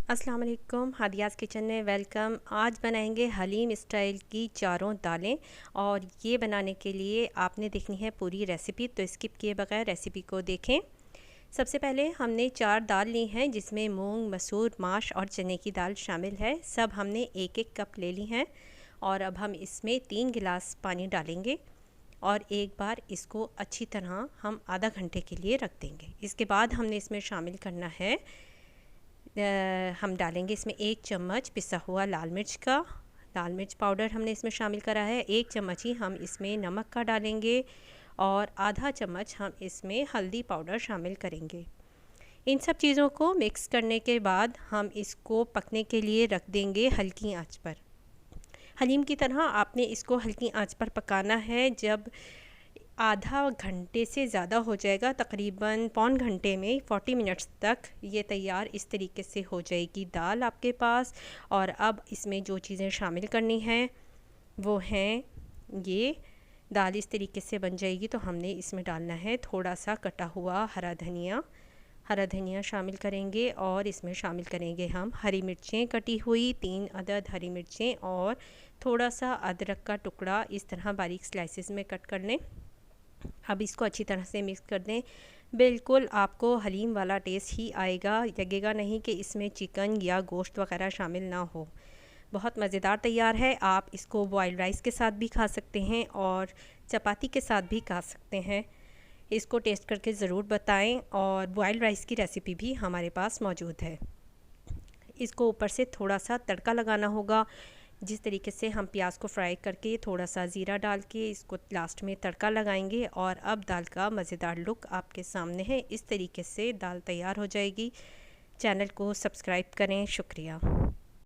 अस्सलाम वालेकुम, हादियाज़ किचन में वेलकम। आज बनाएंगे हलीम स्टाइल की चारों दालें और ये बनाने के लिए आपने देखनी है पूरी रेसिपी, तो स्किप किए बगैर रेसिपी को देखें। सबसे पहले हमने 4 दाल ली हैं जिसमें मूंग, मसूर, माश और चने की दाल शामिल है। सब हमने एक एक कप ले ली हैं और अब हम इसमें 3 गिलास पानी डालेंगे और एक बार इसको अच्छी तरह हम आधा घंटे के लिए रख देंगे। इसके बाद हमने इसमें शामिल करना है हम डालेंगे इसमें 1 चम्मच पिसा हुआ लाल मिर्च पाउडर हमने इसमें शामिल करा है। 1 चम्मच ही हम इसमें नमक का डालेंगे और आधा चम्मच हम इसमें हल्दी पाउडर शामिल करेंगे। इन सब चीज़ों को मिक्स करने के बाद हम इसको पकने के लिए रख देंगे हल्की आंच पर। हलीम की तरह आपने इसको हल्की आंच पर पकाना है। जब आधा घंटे से ज़्यादा हो जाएगा, तकरीबन पौन घंटे में 40 मिनट्स तक ये तैयार इस तरीके से हो जाएगी दाल आपके पास। और अब इसमें जो चीज़ें शामिल करनी हैं वो हैं ये। दाल इस तरीके से बन जाएगी तो हमने इसमें डालना है थोड़ा सा कटा हुआ हरा धनिया शामिल करेंगे और इसमें शामिल करेंगे हम हरी मिर्चें कटी हुई 3 अदद हरी मिर्चें और थोड़ा सा अदरक का टुकड़ा इस तरह बारीक स्लाइसेस में कट कर लें। अब इसको अच्छी तरह से मिक्स कर दें। बिल्कुल आपको हलीम वाला टेस्ट ही आएगा, लगेगा नहीं कि इसमें चिकन या गोश्त वगैरह शामिल ना हो। बहुत मज़ेदार तैयार है। आप इसको बॉइल्ड राइस के साथ भी खा सकते हैं और चपाती के साथ भी खा सकते हैं। इसको टेस्ट करके ज़रूर बताएं और बॉइल्ड राइस की रेसिपी भी हमारे पास मौजूद है। इसको ऊपर से थोड़ा सा तड़का लगाना होगा। जिस तरीके से हम प्याज को फ्राई करके थोड़ा सा ज़ीरा डाल के इसको लास्ट में तड़का लगाएंगे और अब दाल का मज़ेदार लुक आपके सामने है। इस तरीके से दाल तैयार हो जाएगी। चैनल को सब्सक्राइब करें। शुक्रिया।